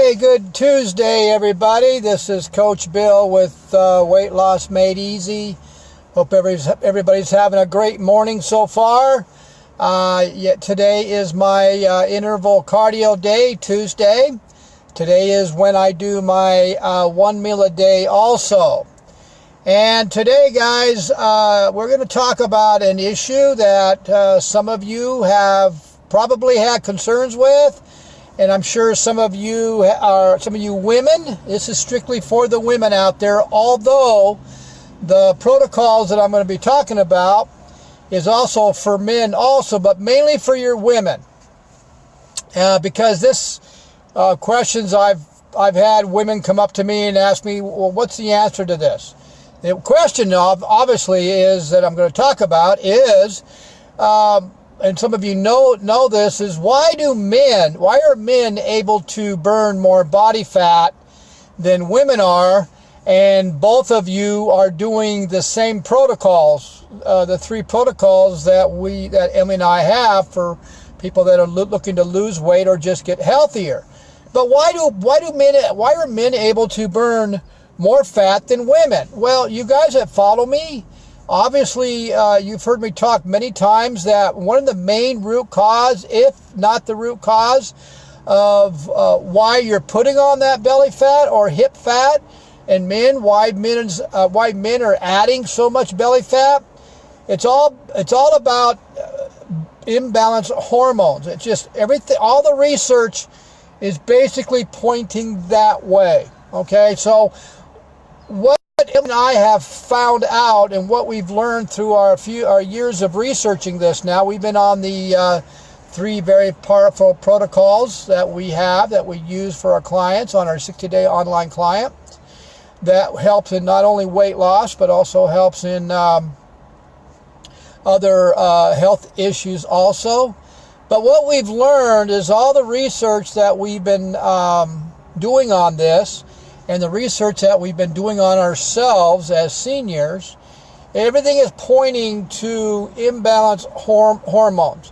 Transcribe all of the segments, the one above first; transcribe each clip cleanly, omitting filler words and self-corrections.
Hey, good Tuesday, everybody. This is Coach Bill with Weight Loss Made Easy. Hope everybody's having a great morning so far. Today is my interval cardio day, Tuesday. Today is when I do my one meal a day also. And today, guys, we're going to talk about an issue that some of you have probably had concerns with. And I'm sure some of you women, this is strictly for the women out there, although the protocols that I'm going to be talking about is also for men also, but mainly for your women. Because this questions I've had women come up to me and ask me, well, what's the answer to this? The question obviously is that I'm going to talk about is, and some of you know this, is why are men able to burn more body fat than women are, and both of you are doing the same protocols, the three protocols that Emily and I have for people that are looking to lose weight or just get healthier. But why are men able to burn more fat than women? Well, you guys that follow me, obviously, you've heard me talk many times that one of the main root cause, if not the root cause, of why you're putting on that belly fat or hip fat, and why men are adding so much belly fat, it's all about imbalanced hormones. It's just everything. All the research is basically pointing that way. Okay, so what Em and I have found out, and what we've learned through our years of researching this now, we've been on the three very powerful protocols that we use for our clients on our 60-day online client that helps in not only weight loss, but also helps in other health issues also. But what we've learned is all the research that we've been doing on this, and the research that we've been doing on ourselves as seniors, everything is pointing to imbalanced hormones.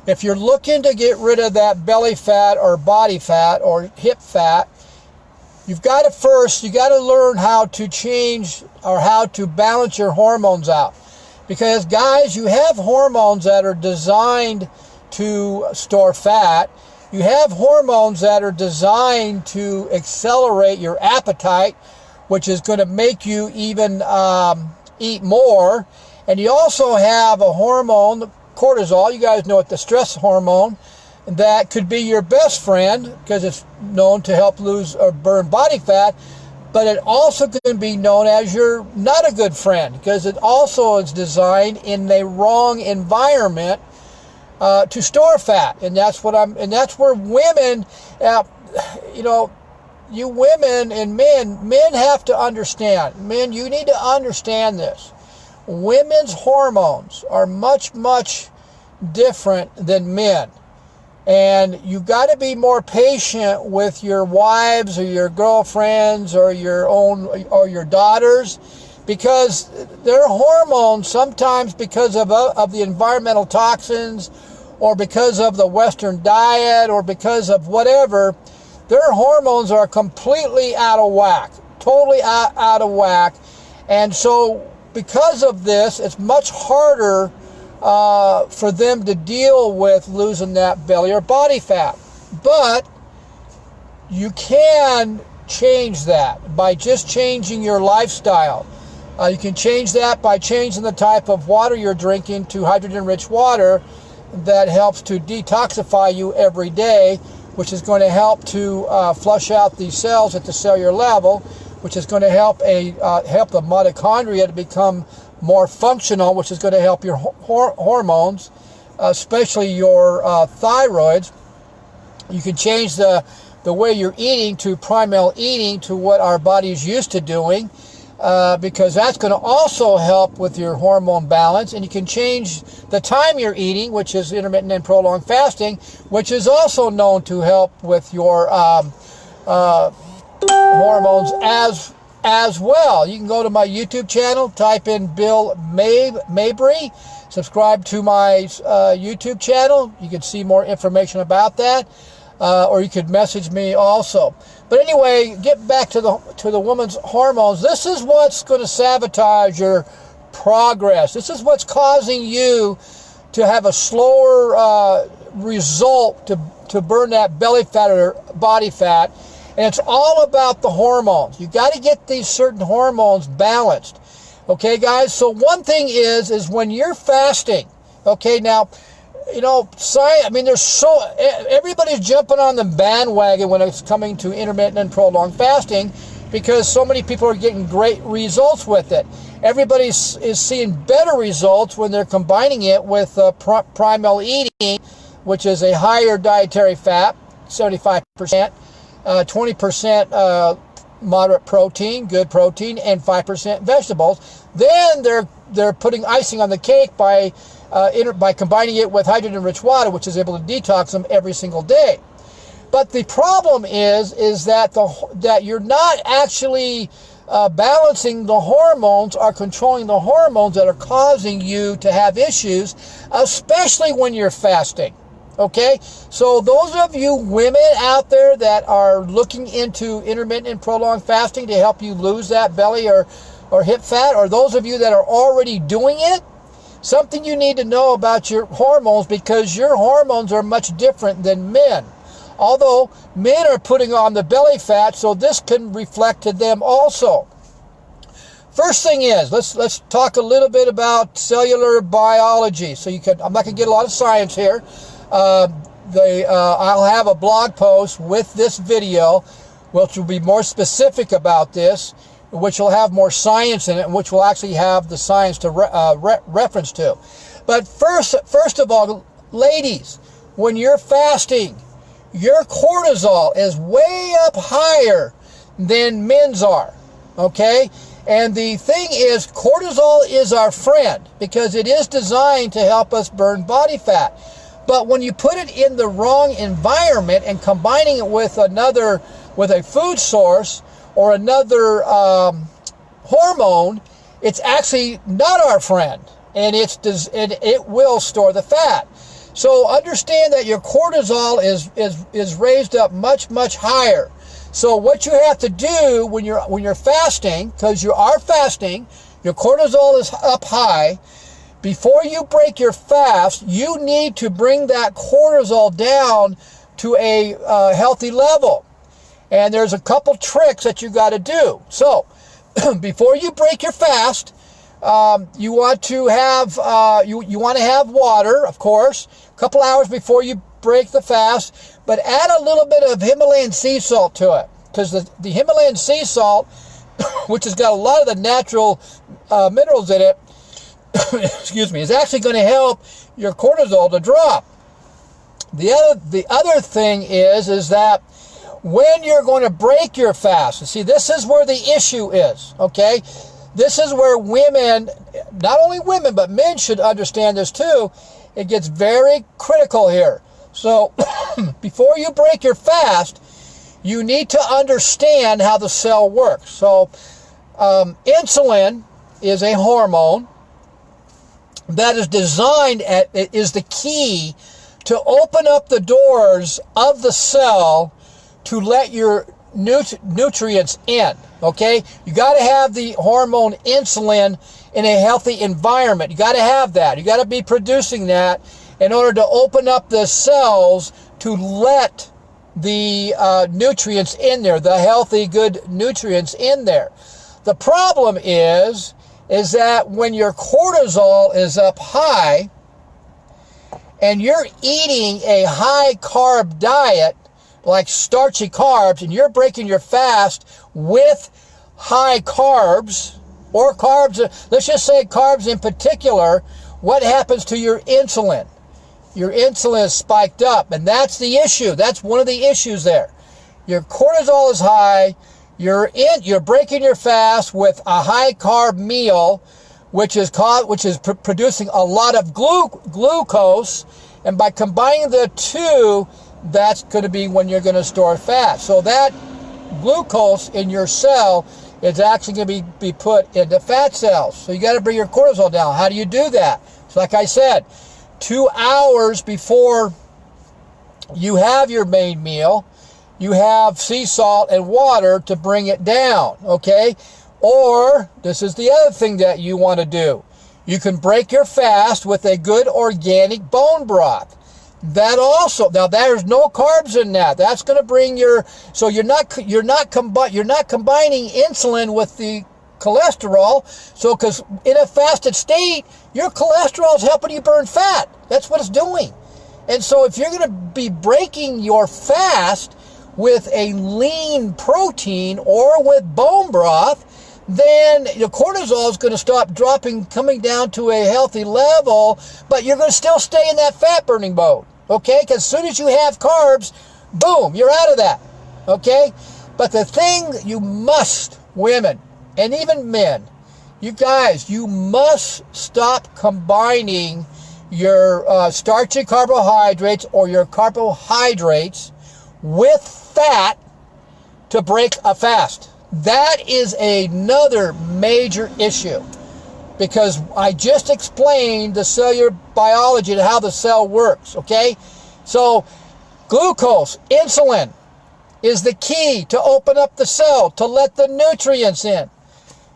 If you're looking to get rid of that belly fat or body fat or hip fat, you got to learn how to change or how to balance your hormones out. Because guys, you have hormones that are designed to store fat. You have hormones that are designed to accelerate your appetite, which is going to make you even eat more. And you also have a hormone, cortisol. You guys know it, the stress hormone, that could be your best friend because it's known to help lose or burn body fat. But it also can be known as your not a good friend because it also is designed in the wrong environment to store fat, and that's where women, you women and men have to understand. Men, you need to understand this. Women's hormones are much, much different than men, and you got to be more patient with your wives or your girlfriends or your daughters, because their hormones sometimes, because of the environmental toxins, or because of the Western diet, or because of whatever, their hormones are completely out of whack, totally out of whack. And so because of this, it's much harder for them to deal with losing that belly or body fat. But you can change that by just changing your lifestyle. You can change that by changing the type of water you're drinking to hydrogen-rich water that helps to detoxify you every day, which is going to help to flush out these cells at the cellular level, which is going to help the mitochondria to become more functional, which is going to help your hormones, especially your thyroids. You can change the way you're eating to primal eating, to what our body is used to doing, because that's going to also help with your hormone balance. And you can change the time you're eating, which is intermittent and prolonged fasting, which is also known to help with your hormones as well. You can go to my YouTube channel, type in Bill Mabry, subscribe to my YouTube channel. You can see more information about that. or you could message me also. But anyway, get back to the woman's hormones. This is what's going to sabotage your progress. This is what's causing you to have a slower result to burn that belly fat or body fat. And it's all about the hormones. You got to get these certain hormones balanced. Okay, guys? So one thing is when you're fasting, okay, now, you know, everybody's jumping on the bandwagon when it's coming to intermittent and prolonged fasting because so many people are getting great results with it. Everybody is seeing better results when they're combining it with primal eating, which is a higher dietary fat, 75%, 20% moderate protein, good protein, and 5% vegetables. Then they're putting icing on the cake by combining it with hydrogen-rich water, which is able to detox them every single day. But the problem is that you're not actually balancing the hormones or controlling the hormones that are causing you to have issues, especially when you're fasting. Okay, so those of you women out there that are looking into intermittent and prolonged fasting to help you lose that belly or hip fat, or those of you that are already doing it, something you need to know about your hormones, because your hormones are much different than men. Although men are putting on the belly fat, so this can reflect to them also. First thing is, let's talk a little bit about cellular biology. So I'm not going to get a lot of science here. I'll have a blog post with this video, which will be more specific about this, which will have more science in it, and which will actually have the science to reference to. But first of all, ladies, when you're fasting, your cortisol is way up higher than men's are, okay? And the thing is, cortisol is our friend because it is designed to help us burn body fat. But when you put it in the wrong environment and combining it with a food source or another hormone, it's actually not our friend, and it will store the fat. So understand that your cortisol is raised up much, much higher. So what you have to do when you're fasting, because you are fasting, your cortisol is up high. Before you break your fast, you need to bring that cortisol down to a healthy level. And there's a couple tricks that you got to do. So before you break your fast, you want to have water, of course, a couple hours before you break the fast, but add a little bit of Himalayan sea salt to it, because the Himalayan sea salt, which has got a lot of the natural minerals in it, excuse me, is actually going to help your cortisol to drop. The other thing is that when you're going to break your fast, and see, this is where the issue is, okay? This is where women, not only women, but men should understand this too. It gets very critical here. So before you break your fast, you need to understand how the cell works. So insulin is a hormone that is designed is the key to open up the doors of the cell to let your nutrients in, okay? You got to have the hormone insulin in a healthy environment. You got to have that. You got to be producing that in order to open up the cells to let the nutrients in there, the healthy, good nutrients in there. The problem is that when your cortisol is up high and you're eating a high carb diet, like starchy carbs, and you're breaking your fast with high carbs, or carbs, let's just say carbs in particular, what happens to your insulin? Your insulin is spiked up, and that's the issue. That's one of the issues there. Your cortisol is high, you're breaking your fast with a high carb meal, which is producing a lot of glucose, and by combining the two, that's going to be when you're going to store fat. So that glucose in your cell is actually going to be put into fat cells. So you got to bring your cortisol down. How do you do that? So like I said, 2 hours before you have your main meal, you have sea salt and water to bring it down, okay? Or, this is the other thing that you want to do. You can break your fast with a good organic bone broth. That also, now there's no carbs in that. That's going to bring your, so you're not combining insulin with the cholesterol. So, because in a fasted state, your cholesterol is helping you burn fat. That's what it's doing. And so if you're going to be breaking your fast with a lean protein or with bone broth, then your cortisol is going to stop dropping, coming down to a healthy level, but you're going to still stay in that fat burning mode, okay? Because as soon as you have carbs, boom, you're out of that, okay? But the thing you must, women and even men, you guys, you must stop combining your starchy carbohydrates or your carbohydrates with fat to break a fast. That is another major issue, because I just explained the cellular biology and how the cell works, okay? So glucose, insulin, is the key to open up the cell, to let the nutrients in.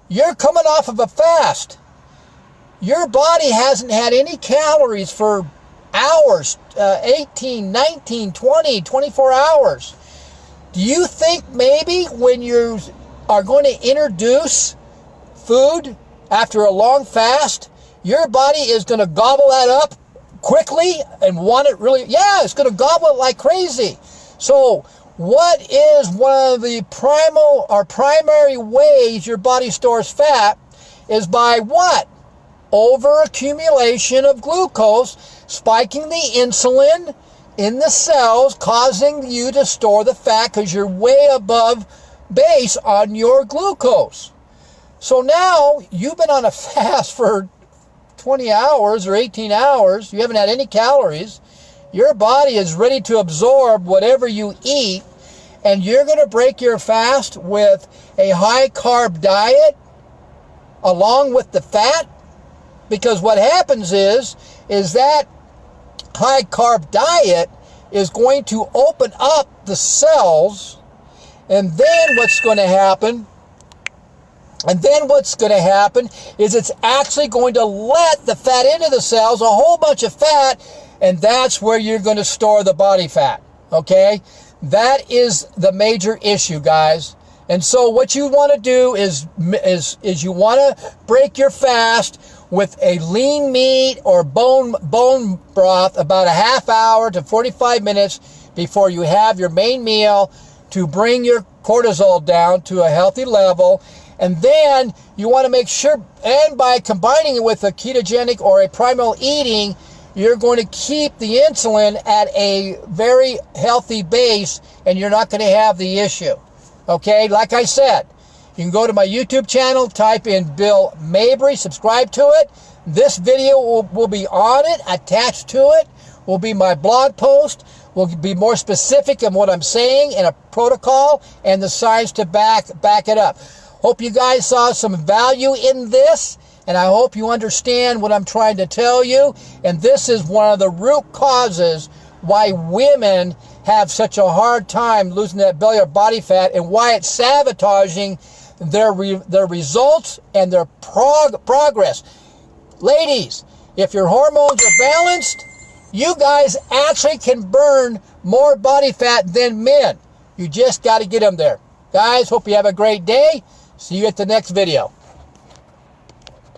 You're coming off of a fast. Your body hasn't had any calories for hours, 18, 19, 20, 24 hours. Do you think maybe when you are going to introduce food after a long fast, your body is going to gobble that up quickly and want it really? Yeah, it's going to gobble it like crazy. So what is one of the primary ways your body stores fat is by what? Overaccumulation of glucose, spiking the insulin in the cells, causing you to store the fat because you're way above base on your glucose. So now you've been on a fast for 20 hours or 18 hours. You haven't had any calories. Your body is ready to absorb whatever you eat, and you're going to break your fast with a high carb diet along with the fat. Because what happens is that high carb diet is going to open up the cells, and then what's going to happen is it's actually going to let the fat into the cells, a whole bunch of fat, and that's where you're going to store the body fat, okay? That is the major issue, guys. And so what you want to do is you want to break your fast with a lean meat or bone broth about a half hour to 45 minutes before you have your main meal to bring your cortisol down to a healthy level. And then you want to make sure, and by combining it with a ketogenic or a primal eating, you're going to keep the insulin at a very healthy base, and you're not going to have the issue. Okay, like I said, you can go to my YouTube channel, type in Bill Mabry, subscribe to it. This video will be on it, attached to it will be my blog post, will be more specific in what I'm saying and a protocol and the science to back it up. Hope you guys saw some value in this, and I hope you understand what I'm trying to tell you. And this is one of the root causes why women have such a hard time losing that belly or body fat, and why it's sabotaging their results and their progress. Ladies, if your hormones are balanced, you guys actually can burn more body fat than men. You just got to get them there. Guys, hope you have a great day. See you at the next video.